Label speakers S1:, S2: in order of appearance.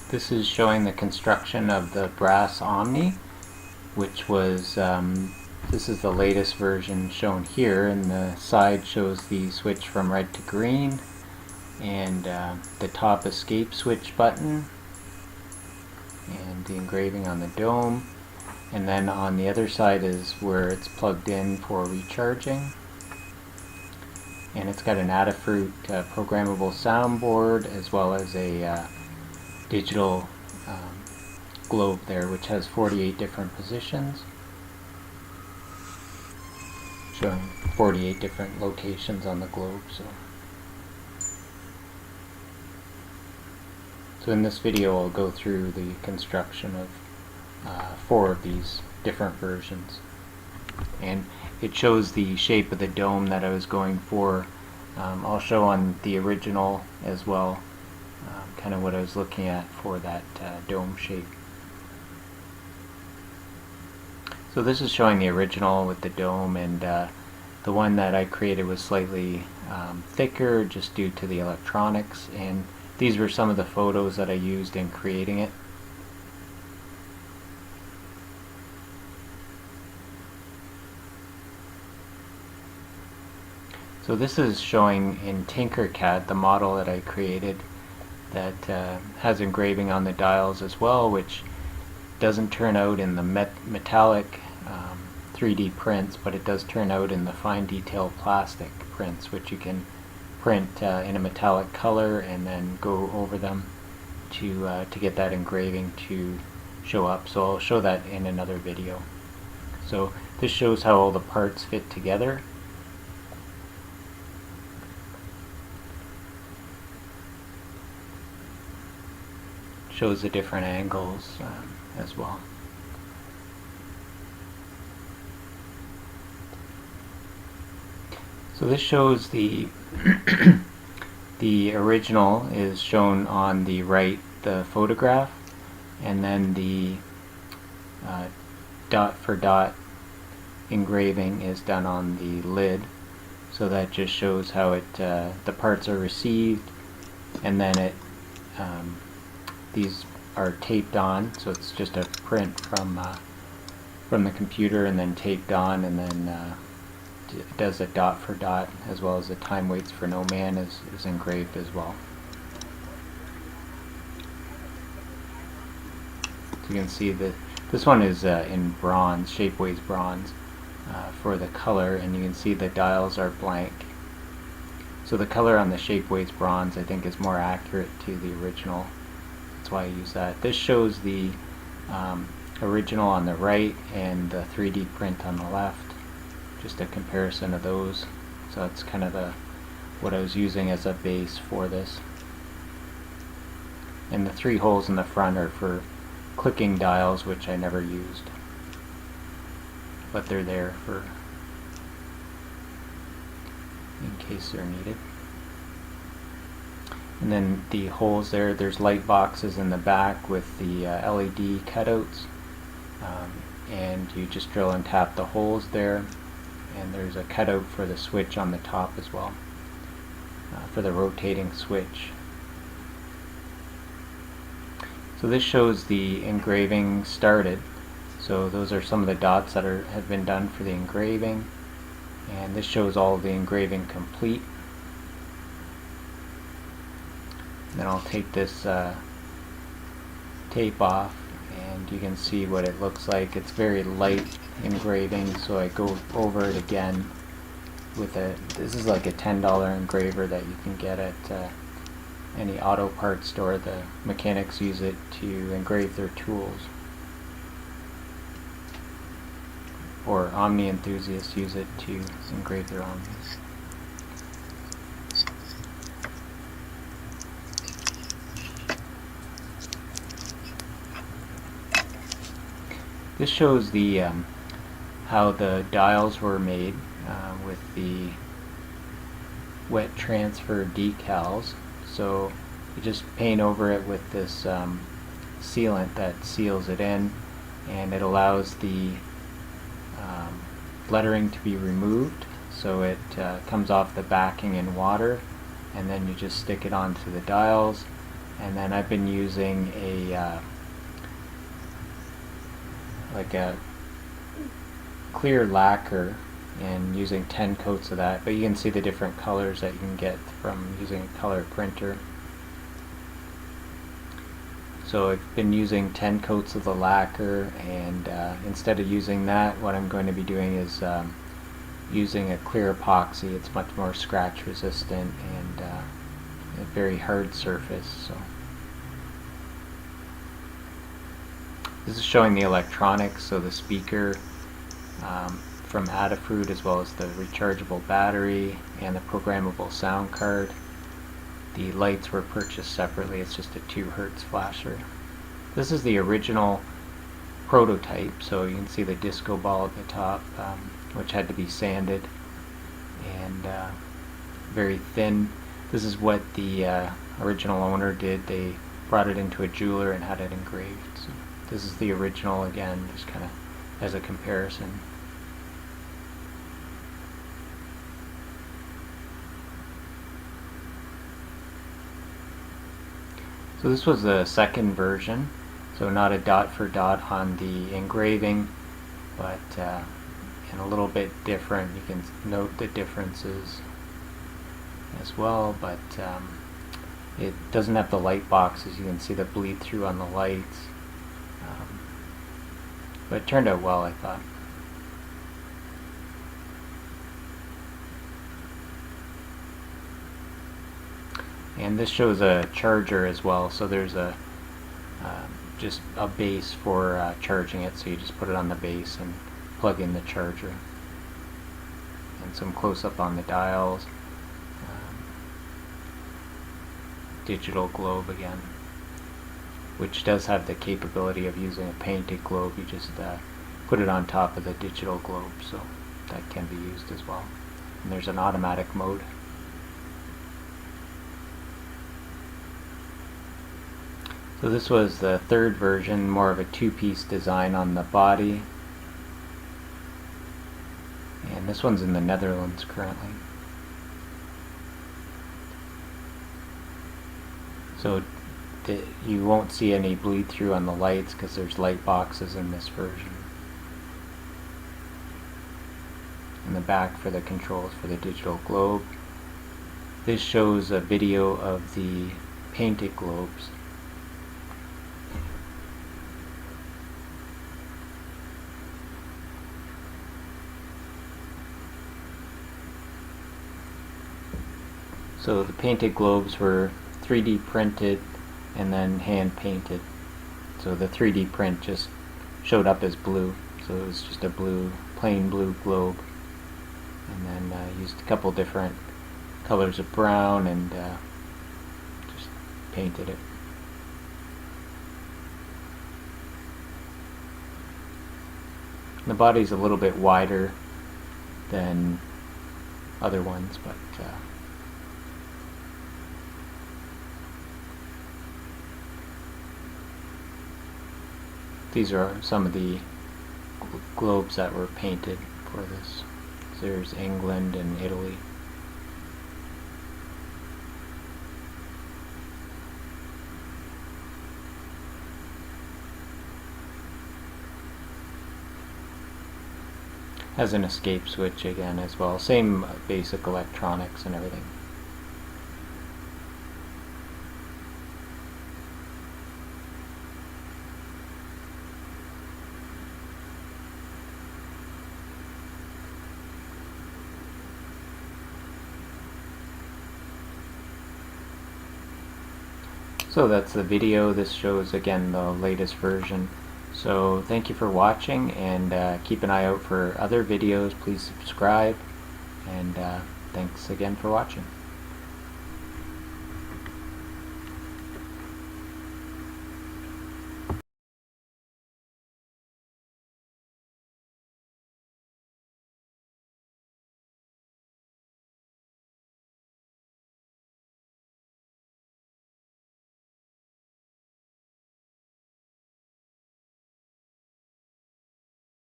S1: This is showing the construction of the brass Omni, which was, this is the latest version shown here, and the side shows the switch from red to green, and the top escape switch button, and the engraving on the dome, and then on the other side is where it's plugged in for recharging. And it's got an Adafruit programmable soundboard as well as a digital globe there, which has 48 different positions, showing 48 different locations on the globe. So in this video I'll go through the construction of 4 of these different versions, and it shows the shape of the dome that I was going for. I'll show on the original as well kind of what I was looking at for that dome shape. So this is showing the original with the dome, and the one that I created was slightly thicker just due to the electronics, and these were some of the photos that I used in creating it. So this is showing in Tinkercad the model that I created that has engraving on the dials as well, which doesn't turn out in the metallic 3D prints, but it does turn out in the fine detail plastic prints, which you can print in a metallic color and then go over them to get that engraving to show up. So I'll show that in another video. So this shows how all the parts fit together. Shows the different angles as well. So this shows the the original is shown on the right, the photograph, and then the dot for dot engraving is done on the lid. So that just shows how it the parts are received, and then it these are taped on, so it's just a print from the computer and then taped on, and then it does a dot for dot, as well as the time waits for no man is engraved as well. So you can see that this one is in bronze, Shapeways bronze for the color, and you can see the dials are blank. So the color on the Shapeways bronze I think is more accurate to the original. That's why I use that. This shows the original on the right and the 3D print on the left. Just a comparison of those. So that's kind of what I was using as a base for this. And the 3 holes in the front are for clicking dials, which I never used, but they're there for in case they're needed. And then the holes there's light boxes in the back with the LED cutouts, and you just drill and tap the holes there, and there's a cutout for the switch on the top as well, for the rotating switch. So this shows the engraving started. So those are some of the dots that have been done for the engraving, and this shows all of the engraving complete. Then I'll take this tape off, and you can see what it looks like. It's very light engraving, so I go over it again with this is like a $10 engraver that you can get at any auto parts store. The mechanics use it to engrave their tools, or Omni enthusiasts use it to engrave their Omnis. This shows the how the dials were made with the wet transfer decals. So you just paint over it with this sealant that seals it in, and it allows the lettering to be removed, so it comes off the backing in water, and then you just stick it onto the dials, And then I've been using a like a clear lacquer and using 10 coats of that, but you can see the different colors that you can get from using a color printer. So I've been using 10 coats of the lacquer, and instead of using that, what I'm going to be doing is using a clear epoxy. It's much more scratch resistant and a very hard surface. So this is showing the electronics, so the speaker from Adafruit, as well as the rechargeable battery and the programmable sound card. The lights were purchased separately. It's just a 2 Hz flasher. This is the original prototype, so you can see the disco ball at the top, which had to be sanded and very thin. This is what the original owner did. They brought it into a jeweler and had it engraved. So this is the original again, just kind of as a comparison. So this was the second version, so not a dot for dot on the engraving, but and a little bit different. You can note the differences as well, but it doesn't have the light boxes. You can see the bleed through on the lights, but it turned out well, I thought. And this shows a charger as well, so there's a just a base for charging it, so you just put it on the base and plug in the charger. And some close-up on the dials. Digital globe again, which does have the capability of using a painted globe. You just put it on top of the digital globe, so that can be used as well. And there's an automatic mode. So this was the third version, more of a 2-piece design on the body. And this one's in the Netherlands currently. So you won't see any bleed through on the lights because there's light boxes in this version. In the back for the controls for the digital globe. This shows a video of the painted globes. So the painted globes were 3D printed and then hand painted. So the 3D print just showed up as blue. So it was just a blue, plain blue globe. And then used a couple different colors of brown and just painted it. The body's a little bit wider than other ones, but these are some of the globes that were painted for this. So there's England and Italy. Has an escape switch again as well. Same basic electronics and everything. So that's the video. This shows again the latest version. So thank you for watching, and keep an eye out for other videos. Please subscribe, and thanks again for watching.